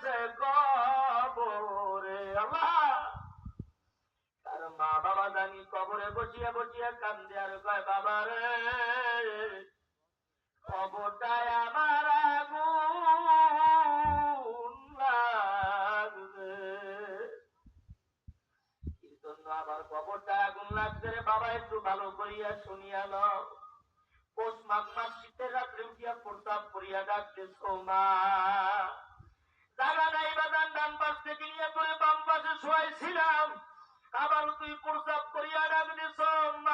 গেছে কবরে। আল্লাহ, তার মা বাবা জানি কবরে বসিয়া বসিয়া কান্দে আর কয়, বাবা রে, কবরটায় আমার আগুন লাগবে। কি জন্য আমার কবরটায় আগুন লাগবে রে বাবা, একটু ভালো করিয়া শুনিয়া নাও। পৌষ মাঘ মাস শীতের রাত্রে উঠিয়া প্রস্তাব করিয়া ডাকতেছ মা। জায়গা নাই বাজান, ডান পাশ থেকে নিয়ে করে বাম পাশে শোয়াইছিলাম, আবার তুই প্রস্তাব করিয়া ডাক দিছ মা।